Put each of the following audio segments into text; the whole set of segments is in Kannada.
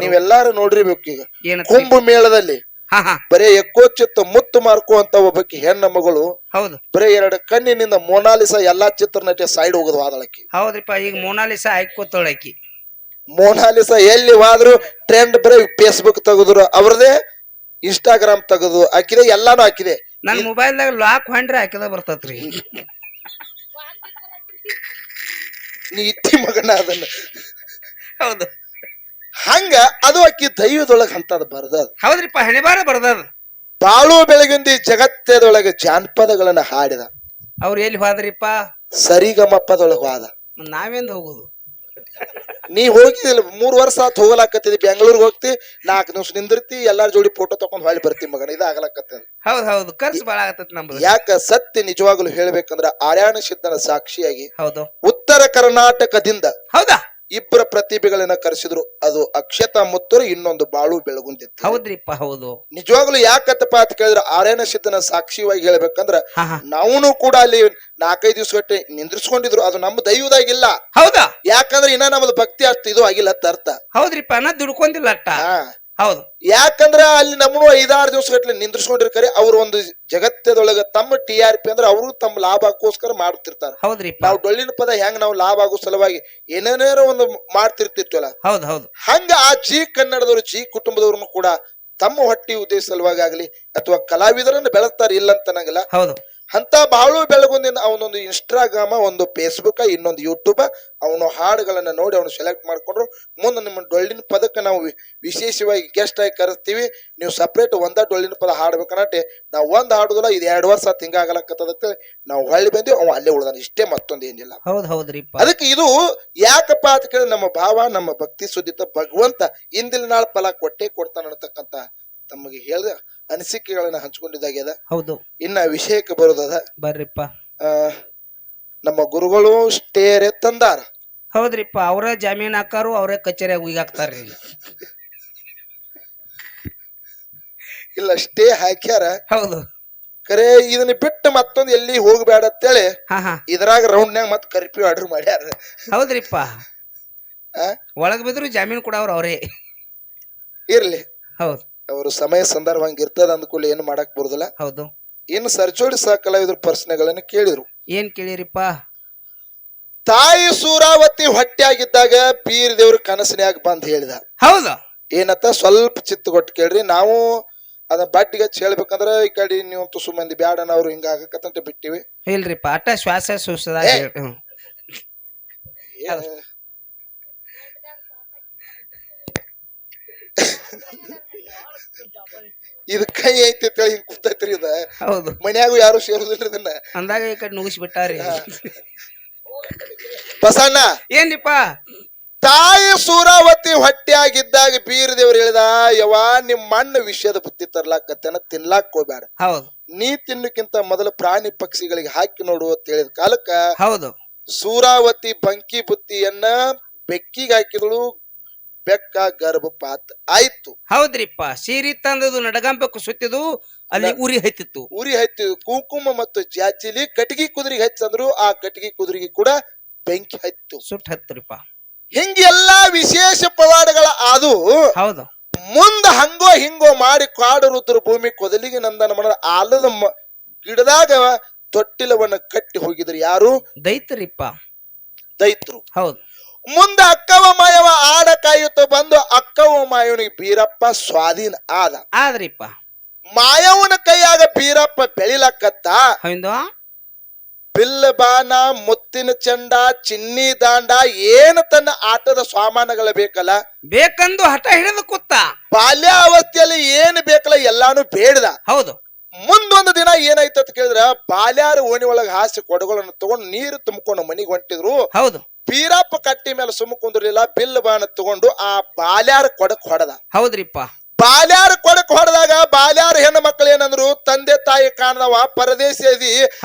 ನೀವೆಲ್ಲಾರು ನೋಡಿರ್ಬೇಕು ಈಗ ಏನಂತ ಕುಂಭ ಮೇಳದಲ್ಲಿ ಹಾ ಹಾ ಬರೇ ಎಕ್ಕೋಚಿತ್ತ ಮುತ್ತು ಮಾರ್ಕುವಂತ ಒಬ್ಬಕ್ಕೆ ಹೆಣ್ಣ ಮಗಳು ಹೌದು ಬರೇ ಎರಡು ಕಣ್ಣಿನಿಂದ ಮೊನಾಲಿಸಾ ಎಲ್ಲಾ ಚಿತ್ರನಟಿ ಸೈಡ್ ಹೋಗದು ವಾದಳಕಿ. ಹೌದ್ರಿಪ್ಪ ಈಗ ಮೊನಾಲಿಸಾ ಆಯ್ಕೋತೊಳಕಿ. ಮೊನಾಲಿಸಾ ಎಲ್ಲಿ ಹೋದ್ರು ಟ್ರೆಂಡ್ ಬರೀ ಫೇಸ್ಬುಕ್ ತೆಗೆದ್ರು ಅವ್ರದೇ, ಇನ್ಸ್ಟಾಗ್ರಾಮ್ ತೆಗೆದು ಹಾಕಿದೆ, ಎಲ್ಲಾನು ಹಾಕಿದೆ. ನನ್ ಮೊಬೈಲ್ದಾಗ ಲಾಕ್ ಹೊಂಡ್ರೆ ಹಾಕಿದ ಬರ್ತತ್ರಿ. ನೀ ಇತ್ತಿ ಮಗನ ಅದನ್ನ ಹೌದು ಹಂಗ ಅದು ಅಕ್ಕಿ ದೈವದೊಳಗ ಅಂತದ ಬರ್ದದ. ಹೌದ್ರಿಪ್ಪ ಹೆಣೆಬಾರ ಬರ್ದದ. ಬಾಳು ಬೆಳಗಿಂದಿ ಜಗತ್ತದೊಳಗೆ ಜಾನಪದಗಳನ್ನ ಹಾಡಿದ. ಅವ್ರು ಎಲ್ಲಿ ಹೋದ್ರಿಪ್ಪ? ಸರಿಗಮಪ್ಪದೊಳಗ ಹೋದ. ನಾವೆಂದು ಹೋಗುದು? ನೀ ಹೋಗಿದಿಲ್ಲ, 3 ವರ್ಷ ಆತ್ ಹೋಗಲಾಕತ್ತಿದಿ. ಬೆಂಗಳೂರಿಗೆ ಹೋಗ್ತಿ, 4 ದಿವಸ ನಿಂದಿರ್ತಿ, ಎಲ್ಲಾರ ಜೋಡಿ ಫೋಟೋ ತಕೊಂಡ್ ಹೊಳ್ಳಿ ಬರ್ತಿ ಮಗನ. ಇದಾಗಲಕತ್ತದ. ಹೌದ್ ಹೌದು, ಖರ್ಚು ಬಾಳ ಆಗತ್ತ ನಮ್ದು. ಯಾಕ ಸತ್ಯ ನಿಜವಾಗ್ಲು ಹೇಳ್ಬೇಕಂದ್ರ ಆರ್ಯಾಣ ಸಿದ್ಧನ ಸಾಕ್ಷಿಯಾಗಿ ಹೌದು ಉತ್ತರ ಕರ್ನಾಟಕದಿಂದ ಹೌದಾ ಇಬ್ಬರ ಪ್ರತಿಭೆಗಳನ್ನ ಕರೆಸಿದ್ರು. ಅದು ಅಕ್ಷತಾ ಮುತ್ತೂರು, ಇನ್ನೊಂದು ಬಾಳು ಬೆಳಗುಂದಿತ್ತು. ಹೌದ್ರಿಪ್ಪ ಹೌದು. ನಿಜವಾಗ್ಲು ಯಾಕತ್ತಪ್ಪ ಅಂತ ಕೇಳಿದ್ರೆ ಆರ್ಯಾಣ ಸಿದ್ಧನ ಸಾಕ್ಷಿಯಾಗಿ ಹೇಳ್ಬೇಕಂದ್ರ ಹಾ ಹಾ ನಾವೂನು ಕೂಡ ಅಲ್ಲಿ 4-5 ದಿವಸ ಗಟ್ಟೆ ನಿಂದ್ರಿಸ್ಕೊಂಡಿದ್ರು. ಅದು ನಮ್ಮ ದೈವದಾಗಿಲ್ಲ. ಹೌದಾ? ಯಾಕಂದ್ರೆ ಇನ್ನ ನಮ್ದು ಭಕ್ತಿ ಅಷ್ಟು ಇದು ಆಗಿಲ್ಲ ಅಂತ ಅರ್ಥ. ಹೌದ್ರಿಪ್ಪ ನಾ ದುಡ್ಕೊಂಡಿಲ್ಲ ಅಟ್ಟ. ಹೌದು, ಯಾಕಂದ್ರ ಅಲ್ಲಿ ನಮ್ಮನು 5-6 ದಿವಸ ಗಟ್ಟಲೆ ನಿಂದ್ರಿಸ್ಕೊಂಡಿರ್ತಾರೆ. ಅವ್ರು ಒಂದು ಜಗತ್ತದೊಳಗ ತಮ್ಮ TRP ಅಂದ್ರೆ ಅವರು ತಮ್ಮ ಲಾಭಕ್ಕೋಸ್ಕರ ಮಾಡ್ತಿರ್ತಾರ. ಹೌದ್ರಿಪ್ಪ. ನಾವು ಡೊಳ್ಳಿನ ಪದ ಹೆಂಗ್ ನಾವು ಲಾಭ ಆಗೋ ಸಲುವಾಗಿ ಏನೇನೇನೋ ಒಂದು ಮಾಡ್ತಿರ್ತಿರ್ತೀವಲ್ಲ, ಹೌದು ಹೌದು. ಹಂಗ ಆ ಜಿ ಕನ್ನಡದವರು, ಜಿ ಕುಟುಂಬದವ್ರನ್ನು ಕೂಡ ತಮ್ಮ ಹೊಟ್ಟಿ ಉದ್ದೇಶ ಸಲುವಾಗಿ ಆಗ್ಲಿ ಅಥವಾ ಕಲಾವಿದರನ್ನು ಬೆಳೆಸ್ತಾರೆ ಇಲ್ಲ ಅಂತ ಅನ್ನಂಗಿಲ್ಲ. ಹೌದು. ಅಂತ ಬಾಳು ಬೆಳಗುಂದಿನ ಅವನೊಂದು ಇನ್ಸ್ಟಾಗ್ರಾಮ, ಒಂದು ಫೇಸ್ಬುಕ್, ಇನ್ನೊಂದು ಯೂಟ್ಯೂಬ್, ಅವನು ಹಾಡುಗಳನ್ನ ನೋಡಿ ಅವನು ಸೆಲೆಕ್ಟ್ ಮಾಡ್ಕೊಂಡ್ರು. ಮುಂದೆ ನಿಮ್ಮ ಡೊಳ್ಳಿನ ಪದಕ್ಕೆ ನಾವು ವಿಶೇಷವಾಗಿ ಗೆಸ್ಟ್ ಆಗಿ ಕರೆಸ್ತೀವಿ. ನೀವು ಸಪ್ರೇಟ್ ಒಂದ ಡೊಳ್ಳಿನ ಪದ ಹಾಡ್ಬೇಕನ್ನಟ್ಟೆ ನಾವು ಒಂದ್ ಹಾಡುದಿಲ್ಲ. ಇದು 2 ವರ್ಷ ಹಿಂಗಾಗಲಕ್ಕತ್ತದಕ್ಕೆ ನಾವು ಹೊಳ್ಳಿ ಬಂದಿವಿ, ಅವ ಅಲ್ಲೇ ಉಳ್ದಾನ. ಇಷ್ಟೇ, ಮತ್ತೊಂದು ಏನಿಲ್ಲ. ಹೌದ್ ಹೌದ್ರಿಪ್ಪ. ಅದಕ್ಕೆ ಇದು ಯಾಕಪ್ಪ ಅಂತ ಕೇಳಿ ನಮ್ಮ ಭಾವ, ನಮ್ಮ ಭಕ್ತಿ ಸುದ್ದಿತ ಭಗವಂತ ಇಂದಿನ ನಾಳ ಫಲ ಕೊಟ್ಟೆ ಕೊಡ್ತಾನ ಅನ್ನತಕ್ಕಂತ ತಮಗೆ ಹೇಳಿದ ಅನಿಸಿಕೆಗಳನ್ನ ಹಂಚ್ಕೊಂಡಿದ್ದಾಗ್ಯದ. ಹೌದು. ಇನ್ನ ವಿಷಯಕ್ಕೆ ಬರೋದದ. ಬರ್ರಿಪ್ಪ. ನಮ್ಮ ಗುರುಗಳು ಸ್ಟೇರೆ ತಂದಾರ. ಹೌದ್ರಿಪ್ಪ, ಅವರೇ ಜಾಮೀನ್ ಹಾಕಾರು, ಅವರೇ ಕಚೇರಿಯಾಗ ಹೋಗಾಕ್ತಾರ್ರಿ. ಇಲ್ಲ, ಸ್ಟೇ ಹಾಕ್ಯಾರ. ಹೌದು. ಕರೆ ಇದನ್ನ ಬಿಟ್ಟು ಮತ್ತೊಂದು ಎಲ್ಲಿ ಹೋಗ್ಬೇಡ ಅಂತೇಳಿ ಇದ್ರಾಗ ರೌಂಡ್ನ್ಯಾಗ ಮತ್ ಕರ್ಫ್ಯೂ ಆರ್ಡರ್ ಮಾಡ್ಯಾರ. ಹೌದ್ರಿಪ್ಪ, ಒಳಗ್ ಬಿದ್ರು ಜಾಮೀನ್ ಕೊಡವ್ರ ಅವರೇ. ಇರ್ಲಿ, ಹೌದು. ಅವರು ಸಮಯ ಸಂದರ್ಭ ಹಂಗಿರ್ತದ ಅಂದ್ಕೂಲ ಏನು ಮಾಡಕ್ ಬರುದಿಲ್ಲ. ಹೌದು. ಇನ್ನು ಸರ್ಜೋಡಿ ಸಹ ಕಲಾವಿದ್ರ ಪ್ರಶ್ನೆಗಳನ್ನ ಕೇಳಿದ್ರು. ಏನ್ ಕೇಳಿರಿಪ್ಪ? ತಾಯಿ ಸೂರಾವತಿ ಹೊಟ್ಟೆಯಾಗಿದ್ದಾಗ ಬೀರ್ ದೇವ್ರ ಕನಸಿನ್ಯಾಗ ಬಂದ್ ಹೇಳಿದ. ಹೌದು. ಏನತ್ತ ಸ್ವಲ್ಪ ಚಿತ್ತ ಕೊಟ್ಟು ಕೇಳ್ರಿ. ನಾವು ಅದ ಬಡ್ಡಿಗೆ ಹೇಳ್ಬೇಕಂದ್ರ ಈ ಕಡೆ ನೀವು ತುಸು ಮಂದಿ ಬ್ಯಾಡನ ಅವ್ರು ಹಿಂಗ ಆಗಕತ್ತಂತ ಬಿಟ್ಟಿವಿ. ಇಲ್ರಿಪ್ಪ, ಅಟ್ಟ ಶ್ವಾಸ ಸುಸದ ಇದು ಕೈ ಐತಿ ಹಿಂಗ್ ಕೂತೈತ್ರಿ. ಇದ ಹೌದು, ಮನ್ಯಾಗು ಯಾರು ಸೇರುದಿಲ್ರಿ ಇದನ್ನ ಅಂದಾಗ ಈ ಕಡೆ ನುಗ್ಗಿಸ್ಬಿಟ್ಟಾರಿ. ಬಸಣ್ಣ, ಏನಿಪ್ಪ? ತಾಯಿ ಸೂರಾವತಿ ಹೊಟ್ಟೆಯಾಗಿದ್ದಾಗ ಬೀರ್ ದೇವ್ರು ಹೇಳಿದ, ಯವಾ ನಿಮ್ ಮಣ್ಣು ವಿಷಯದ ಬುತ್ತಿ ತರ್ಲಾಕತ್ತೇನ, ತಿನ್ಲಾಕ್ ಹೋಗ್ಬೇಡ. ಹೌದು. ನೀ ತಿನ್ನಕ್ಕಿಂತ ಮೊದಲು ಪ್ರಾಣಿ ಪಕ್ಷಿಗಳಿಗೆ ಹಾಕಿ ನೋಡು ಅಂತ ಹೇಳಿದ ಕಾಲಕ್ಕ ಹೌದು ಸೂರಾವತಿ ಬಂಕಿ ಬುತ್ತಿಯನ್ನ ಬೆಕ್ಕಿಗೆ ಹಾಕಿದಳು. ಬೆಕ್ಕ ಗರ್ಭಪಾತ ಆಯ್ತು. ಹೌದ್ರಿಪ್ಪ, ಸೀರಿ ತಂದದು ನಡಗಂಬಕ್ಕೆ ಸುತ್ತಿದು, ಅಲ್ಲಿ ಉರಿ ಹತ್ತಿತ್ತು. ಉರಿ ಹತ್ತಿದ್ದು ಕುಂಕುಮ ಮತ್ತು ಜಾಚಿಲಿ ಕಟಗಿ ಕುದುರೆಗೆ ಹಚ್ಚಂದ್ರು. ಆ ಕಟಗಿ ಕುದುರೆಗೆ ಕೂಡ ಬೆಂಕಿ ಹತ್ತು, ಸುಟ್ಟು ಹತ್ತರಿಪ್ಪ. ಹಿಂಗೆಲ್ಲಾ ವಿಶೇಷ ಪವಾಡಗಳ ಅದು. ಹೌದು. ಮುಂದ ಹಂಗೋ ಹಿಂಗೋ ಮಾಡಿ ಕಾಡು ರುದ್ರ ಭೂಮಿ ಕೊದಲಿಗೆ ನಂದನ ಮನ ಆಲದ ಗಿಡದಾಗ ತೊಟ್ಟಿಲವನ್ನ ಕಟ್ಟಿ ಹೋಗಿದ್ರು. ಯಾರು? ದೈತರಿಪ್ಪ, ದೈತ್ರು. ಹೌದು. ಮುಂದ ಅಕ್ಕವ ಮಾಯವ ಆಡ ಕಾಯುತ್ತ ಬಂದು ಅಕ್ಕವ ಮಾಯವನಿಗೆ ಬೀರಪ್ಪ ಸ್ವಾಧೀನ ಆದ್ರಿಪ್ಪ. ಮಾಯವನ ಕೈಯಾಗ ಬೀರಪ್ಪ ಬೆಳಿಲಕ್ಕತ್ತ. ಬಿಲ್ಲ ಬಾನ, ಮುತ್ತಿನ ಚಂಡ, ಚಿನ್ನಿ ದಾಂಡ, ಏನು ತನ್ನ ಆಟದ ಸಾಮಾನುಗಳ ಬೇಕಲ್ಲ ಬೇಕಂದು ಹಠ ಹಿಡಿದು ಕೂತ. ಬಾಲ್ಯಾವಸ್ಥೆಯಲ್ಲಿ ಏನು ಬೇಕಲ್ಲ ಎಲ್ಲಾನು ಬೇಡ್ದ. ಹೌದು. ಮುಂದೊಂದು ದಿನ ಏನಾಯ್ತು ಅಂತ ಕೇಳಿದ್ರ, ಬಾಲ್ಯಾರ ಓಣಿ ಒಳಗ ಹಾಸಿ ಕೊಡಗಳನ್ನು ತಗೊಂಡು ನೀರು ತುಂಬಿಕೊಂಡು ಮನಿಗೆ ಹೊಂಟಿದ್ರು. ಹೌದು. ಬೀರಪ್ಪ ಕಟ್ಟಿ ಮೇಲೆ ಸುಮ್ಮ ಕುಂದ್ರಲಿಲ್ಲ. ಬಿಲ್ ಬಾಣ ತಗೊಂಡು ಆ ಬಾಲ್ಯಾರ ಕೊಡಕ್ ಹೊಡೆದ. ಹೌದ್ರಿಪ್ಪ. ಬಾಲ್ಯಾರ ಕೊಡಕ್ ಹೊಡೆದಾಗ ಬಾಲ್ಯಾರ ಹೆಣ್ಣು ಮಕ್ಕಳು ಏನಂದ್ರು, ತಂದೆ ತಾಯಿ ಕಾಣದವ ಪರದೇಶಿ ಅದಿ,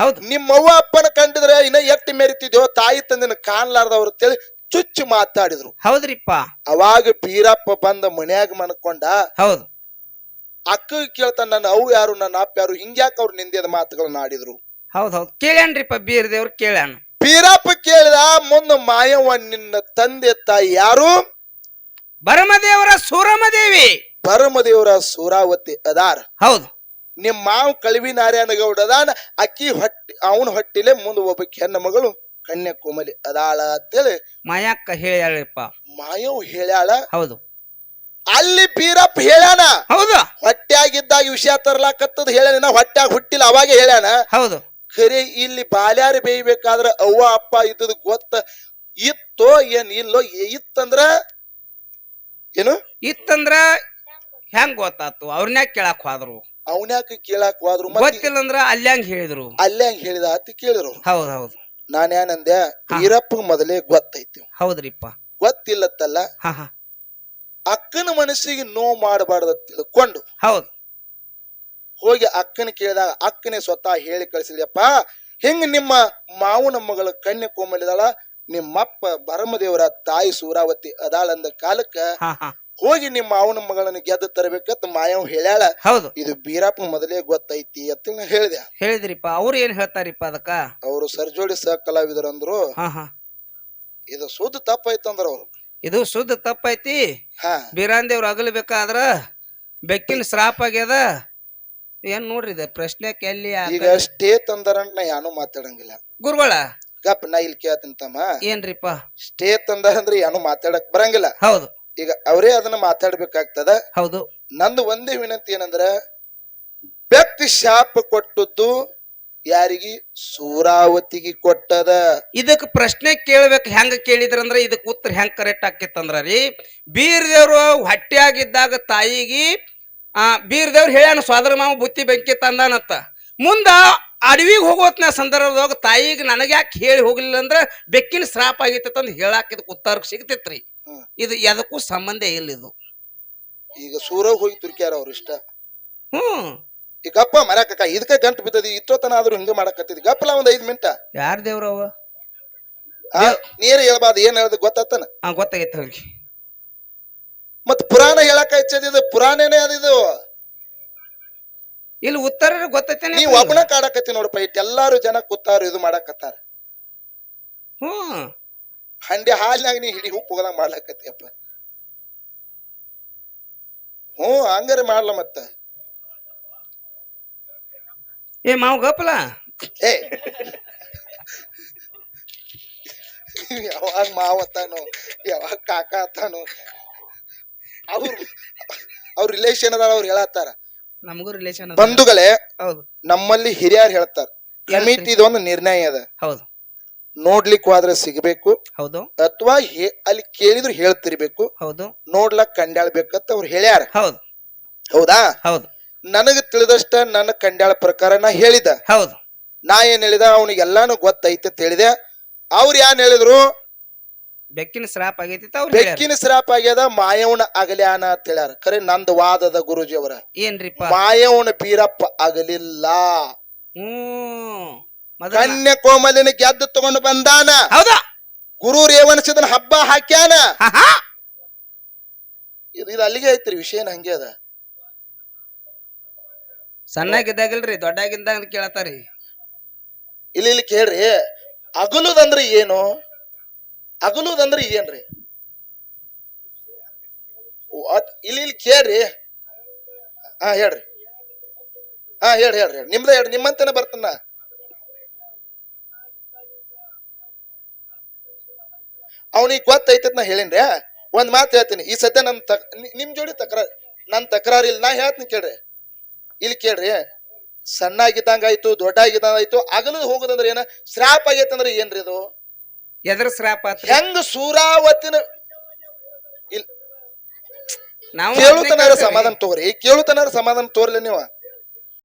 ನಿಮ್ಮವ್ವ ಅಪ್ಪನ ಕಂಡಿದ್ರೆ ಇನ್ನ ಎಟ್ಟಿ ಮೆರಿತಿದ್ಯೋ, ತಾಯಿ ತಂದಿನ ಕಾಣ್ಲಾರ್ದವ್ರು ಅಂತೇಳಿ ಚುಚ್ಚು ಮಾತಾಡಿದ್ರು. ಹೌದ್ರಿಪ್ಪ. ಅವಾಗ ಬೀರಪ್ಪ ಬಂದ ಮನ್ಯಾಗ ಮನ್ಕೊಂಡ. ಹೌದು. ಅಕ್ಕ ಕೇಳ್ತಾನ, ನನ್ನ ಅವು ಯಾರು, ನನ್ನ ಅಪ್ಪ ಯಾರು, ಹಿಂಗ್ಯಾಕ ಅವ್ರು ನಿಂದಿದ ಮಾತುಗಳನ್ನ ಆಡಿದ್ರು. ಹೌದೌದು, ಕೇಳ್ಯಾನ್ರಿಪ್ಪ ಬೀರ್ ದೇವ್ರು ಕೇಳ್ಯಾನ. ಬೀರಪ್ಪ ಕೇಳಿದ, ಮುಂದ ಮಾಯವ್ವ ನಿನ್ನ ತಂದೆ ತಾಯಿ ಯಾರು? ಭರಮದೇವರ ಸೂರಮದೇವಿ. ಭರಮದೇವರ ಸೂರಾವತಿ ಅದಾರ. ಹೌದು. ನಿಮ್ ಮಾವ್ ಕಳವಿ ನಾರಾಯಣ ಗೌಡ ಅದಾನ. ಅಕ್ಕಿ ಹೊಟ್ಟಿ ಅವನ ಹೊಟ್ಟಿಲೆ ಮುಂದೆ ಒಬ್ಬ ಹೆಣ್ಣ ಮಗಳು ಕನ್ಯಾಕುಮಾರಿ ಅದಾಳ ಅಂತೇಳಿ ಮಾಯಕ್ಕ ಹೇಳ್ಯಾಳಪ್ಪ. ಮಾಯವ್ ಹೇಳ್ಯಾಳ. ಹೌದು. ಅಲ್ಲಿ ಬೀರಪ್ಪ ಹೇಳ್ಯಾನ. ಹೌದು. ಹೊಟ್ಟ್ಯಾಗಿದ್ದಾಗ ವಿಷಯ ತರ್ಲಾಕತ್ತದ ಹೇಳ್ಯಾನ. ಹೊಟ್ಟ್ಯಾಗ ಹುಟ್ಟಿಲ್ಲ ಅವಾಗ ಹೇಳ್ಯಾನ. ಹೌದು. ಖರೆ ಇಲ್ಲಿ ಬಾಲ್ಯಾರ ಬೇಯ್ಬೇಕಾದ್ರ ಅವ್ವ ಅಪ್ಪ ಇದ್ದದ ಗೊತ್ತ ಇತ್ತೋ ಏನ್ ಇಲ್ಲೋ. ಇತ್ತಂದ್ರ ಏನು ಇತ್ತಂದ್ರ ಹೆಂಗ್ ಗೊತ್ತಾತು? ಅವ್ರನ್ಯಾಕ ಕೇಳಾಕ್ ಹೋದ್ರು? ಅವನ್ಯಾಕ ಕೇಳಾಕ್ ಹೋದ್ರು? ಗೊತ್ತಿಲ್ಲ ಅಂದ್ರ ಅಲ್ಯಾಂಗ್ ಹೇಳಿದ್ರು. ಅಲ್ಲೇ ಹಂಗ ಹೇಳಿದ ಅತಿ ಕೇಳಿದ್ರು. ಹೌದ್ ಹೌದು. ನಾನೇನಂದೆ ಬೀರಪ್ಪ ಮೊದಲೇ ಗೊತ್ತೈತಿ. ಹೌದ್ರಿಪ್ಪ. ಗೊತ್ತಿಲ್ಲತ್ತಲ್ಲ ಹಾ ಹಾ. ಅಕ್ಕನ ಮನಸ್ಸಿಗೆ ನೋವು ಮಾಡಬಾರ್ದ ತಿಳ್ಕೊಂಡು ಹೌದು. ಹೋಗಿ ಅಕ್ಕನ ಕೇಳಿದಾಗ ಅಕ್ಕನೇ ಸ್ವತಃ ಹೇಳಿ ಕಳಿಸಿದ್ಯಪ್ಪ, ಹಿಂಗ ನಿಮ್ಮ ಮಾವನ ಮಗಳ ಕನ್ಯಾಕುಮಾರಿದಾಳ, ನಿಮ್ಮಪ್ಪ ಭರಮದೇವರ ತಾಯಿ ಸೂರಾವತಿ ಅದಾಳ ಅಂದ ಕಾಲಕ್ಕ ಹಾ ಹಾ. ಹೋಗಿ ನಿಮ್ಮ ಮಾವನ ಮಗಳನ್ನ ಗೆದ್ದು ತರಬೇಕಂತ ಮಾಯವ್ ಹೇಳ್ಯಾಳ. ಹೌದು. ಇದು ಬೀರಪ್ಪ ಮೊದಲೇ ಗೊತ್ತೈತಿ ಅಂತ ನಾ ಹೇಳಿದೆ. ಹೇಳಿದ್ರಿಪ್ಪ. ಅವ್ರು ಏನ್ ಹೇಳ್ತಾರಿಪ್ಪ ಅದಕ್ಕ? ಅವರು ಸರ್ಜೋಡಿ ಸಹ ಕಲಾವಿದರು ಅಂದ್ರು. ಹಾ ಹಾ. ಇದು ಸುದ್ದ ತಪ್ಪೈತಂದ್ರ ಅವ್ರು. ಇದು ಶುದ್ಧ ತಪ್ಪೈತಿ. ಹಾ. ಬೀರಾಂದೇವ್ರು ಅಗಲ್ಬೇಕಾದ್ರ ಬೆಕ್ಕಿನ ಶ್ರಾಪ್ ಆಗ್ಯದ. ಏನ್ ನೋಡ್ರಿ ಇದು ಪ್ರಶ್ನೆ ಎಲ್ಲಿ? ಈಗ ಸ್ಟೇ ತಂದಾರಂತ ನಾ ಯಾನು ಮಾತಾಡಂಗಿಲ್ಲ ಗುರುಗಳ. ಗಪ್ ನಾ ಇಲ್ಲಿ ಕೇಳ್ತೀನಿ ತಮ್ಮ. ಏನ್ರಿಪ್ಪ? ಸ್ಟೇ ತಂದಾರಂದ್ರೆ ಯಾನು ಮಾತಾಡಕ್ ಬರಂಗಿಲ್ಲ. ಹೌದು. ಈಗ ಅವರೇ ಅದನ್ನ ಮಾತಾಡ್ಬೇಕಾಗ್ತದ. ಹೌದು. ನಂದು ಒಂದೇ ವಿನಂತಿ ಏನಂದ್ರ ಬೆಕ್ಕು ಶಾಪ ಕೊಟ್ಟದ್ದು ಯಾರಿಗಿ? ಸೂರಾವತಿಗೆ ಕೊಟ್ಟದ. ಇದಕ್ ಪ್ರಶ್ನೆ ಕೇಳ್ಬೇಕು. ಹೆಂಗ ಕೇಳಿದ್ರಂದ್ರ ಇದಕ್ ಉತ್ತರ ಹೆಂಗ್ ಕರೆಕ್ಟ್ ಆಕೇತಂದ್ರ ರೀ, ಬೀರ್ದೇವ್ರು ಹೊಟ್ಟೆಯಾಗಿದ್ದಾಗ ತಾಯಿಗಿ ಬೀರ್ದೇವ್ರು ಹೇಳ್ಯಾನ ಸೋದರ ಮಾವ ಬುತ್ತಿ ಬೆಂಕಿ ತಂದಾನತ್ತ. ಮುಂದ ಅಡವಿಗೆ ಹೋಗೋತ್ನ ಸಂದರ್ಭದಾಗ ತಾಯಿಗೆ ನನಗ್ಯಾಕೆ ಹೇಳಿ ಹೋಗ್ಲಿಲ್ಲ ಅಂದ್ರ ಬೆಕ್ಕಿನ ಶ್ರಾಪ ಆಗೈತೆ ಅಂತ ಹೇಳಾಕ ಇದಕ್ಕೆ ಉತ್ತರ ಸಿಗ್ತೈತ್ರಿ. ಇದು ಎದಕ್ಕೂ ಸಂಬಂಧ ಇಲ್ಲ ಇದು. ಈಗ ಸೂರ ಹೋಗಿ ತುರ್ಕ್ಯಾರ ಅವ್ರ ಇಷ್ಟ. ಈಗ ಗಪ್ಪ ಮರಕ ಇದಕ್ಕ ಗಂಟು ಬಿದ್ದದಿ. ಇಷ್ಟೊತ್ತನ ಆದ್ರೂ ಹಿಂಗ ಮಾಡಕತ್ತಿದ್ ಗಪ್ಪಲ ಒಂದ್ 5 ಮಿನಿಟ. ಯಾರ ದೇವ್ರವ? ನೀರ್ ಹೇಳ್ಬಾರ್ದು. ಏನ್ ಹೇಳ್ದ ಗೊತ್ತಾತನ? ಗೊತ್ತಾಗೈತೆ ಅವ್ರಿಗೆ. ಮತ್ ಪುರಾಣ ಹೇಳಕ್ ಹಚ್ಚದಿದು ಪುರಾಣನೇ ಅದಿದು. ಇಲ್ಲಿ ಉತ್ತರ ಗೊತ್ತೈತೇನೆ. ನೀವ್ ಒಬ್ಬನ ಕಾಡಕತ್ತಿ ನೋಡಪ್ಪ. ಇಟ್ ಎಲ್ಲಾರು ಜನ ಕೂತಾರು ಇದು ಮಾಡಕತ್ತಾರ. ಹಂಡೆ ಹಾಲಿನಾಗ ನೀ ಹಿಡಿ ಉಪ್ಪು ಹೋಗದಂಗ ಮಾಡ್ಲಕತ್ತಿಯಪ್ಪ. ಹಂಗಾರೆ ಮಾಡ್ಲ ಮತ್ತ. ಏ ಮಾವ್ ಗಪ್ಪಲ. ಏ ಯಾವಾಗ ಮಾವತ್ತಾನು ಯಾವಾಗ ಕಾಕ ಅತ್ತಾನು ಅವ್ರ ರಿಲೇಷನ್ ಅದಾರ. ಅವ್ರು ಹೇಳತ್ತಾರ ನಮಗೂ ರಿಲೇಷನ್ ಬಂಧುಗಳೇ. ಹೌದು. ನಮ್ಮಲ್ಲಿ ಹಿರಿಯರು ಹೇಳ್ತಾರ ಕಮಿಟಿ ಇದೊಂದು ನಿರ್ಣಯ ಅದ. ಹೌದು. ನೋಡ್ಲಿಕ್ಕೆ ಹೋದ್ರೆ ಸಿಗಬೇಕು. ಹೌದು. ಅಥವಾ ಅಲ್ಲಿ ಕೇಳಿದ್ರು ಹೇಳ್ತಿರ್ಬೇಕು. ಹೌದು. ನೋಡ್ಲಕ್ ಕಂಡ್ಯಾಳ್ಬೇಕಂತ ಅವ್ರು ಹೇಳ್ಯಾರ. ಹೌದು. ಹೌದಾ? ಹೌದು. ನನಗ ತಿಳಿದಷ್ಟ ನನ್ನ ಕಂಡ್ಯಾಳ ಪ್ರಕಾರ ನಾ ಹೇಳಿದ. ಹೌದು. ನಾ ಏನ್ ಹೇಳಿದ ಅವನಿಗೆ ಎಲ್ಲಾನು ಗೊತ್ತೈತೆ ಹೇಳಿದೆ. ಅವ್ರು ಏನ್ ಹೇಳಿದ್ರು? ಬೆಕ್ಕಿನ ಶ್ರಾಪ್ ಆಗೈತಿ. ಬೆಕ್ಕಿನ ಶ್ರಾಪ್ ಆಗ್ಯದ, ಮಾಯವನ ಅಗಲ್ಯಾನ ಅಂತ ಹೇಳ್ಯಾರ. ಖರೆ ನಂದು ವಾದದ ಗುರುಜಿ ಅವರ ಏನ್ರಿಪ್ಪ? ಮಾಯವನ ಬೀರಪ್ಪ ಆಗಲಿಲ್ಲ. ಕನ್ಯಾಕುಮಾರಿನ ಗೆದ್ದು ತಗೊಂಡು ಬಂದಾನ. ಹೌದಾ? ಗುರು ರೇವಣಸಿದನ ಹಬ್ಬ ಹಾಕ್ಯಾನ. ಇದು ಅಲ್ಲಿಗೆ ಐತ್ರಿ ವಿಷಯ. ಹಂಗೆ ಅದ. ಸಣ್ಣಾಗಿದ್ದಾಗಲ್ರಿ ದೊಡ್ಡಾಗಿದ್ದಾಗ ಕೇಳತಾರಿ. ಇಲ್ಲಿ ಕೇಳ್ರಿ. ಅಗಲುದಂದ್ರೆ ಏನು? ಅಗಲುದಂದ್ರೆ ಏನ್ರಿ? ಇಲ್ಲಿ ಕೇಳ್ರಿ. ಹೇಳ್ರಿ. ಹೇಳ್ರಿ. ನಿಮ್ದ ಹೇಳ್ರಿ. ನಿಮ್ಮಂತನೇ ಬರ್ತನ. ಅವನಿಗೆ ಗೊತ್ತೈತತ್ ನಾ ಹೇಳಿನ್ರಿ. ಒಂದ್ ಮಾತು ಹೇಳ್ತೀನಿ. ಈ ಸದ್ಯ ನಿಮ್ ಜೋಡಿ ನನ್ ತಕರಾರಿಲ್ಲ. ನಾ ಹೇಳ್ತೀನಿ ಕೇಳ್ರಿ. ಇಲ್ಲಿ ಕೇಳ್ರಿ. ಸಣ್ಣಾಗಿದ್ದಂಗ ಆಯ್ತು, ದೊಡ್ಡಾಗಿದ್ದಂಗ ಆಯ್ತು, ಅಗಲು ಹೋಗುದಂದ್ರೆ ಏನ? ಶ್ರಾಪ್ ಆಗೈತಂದ್ರೆ ಏನ್ರಿ ಇದು? ಎದ್ರ ಶ್ರಾಪ? ಹೆಂಗ ಸೂರಾವತಿನ ನಾವು ಕೇಳುತ್ತನಾರ ಸಮಾಧಾನ ತೋರಿ. ಕೇಳುತ್ತನಾರ ಸಮಾಧಾನ ತೋರ್ಲಿ ನೀವು.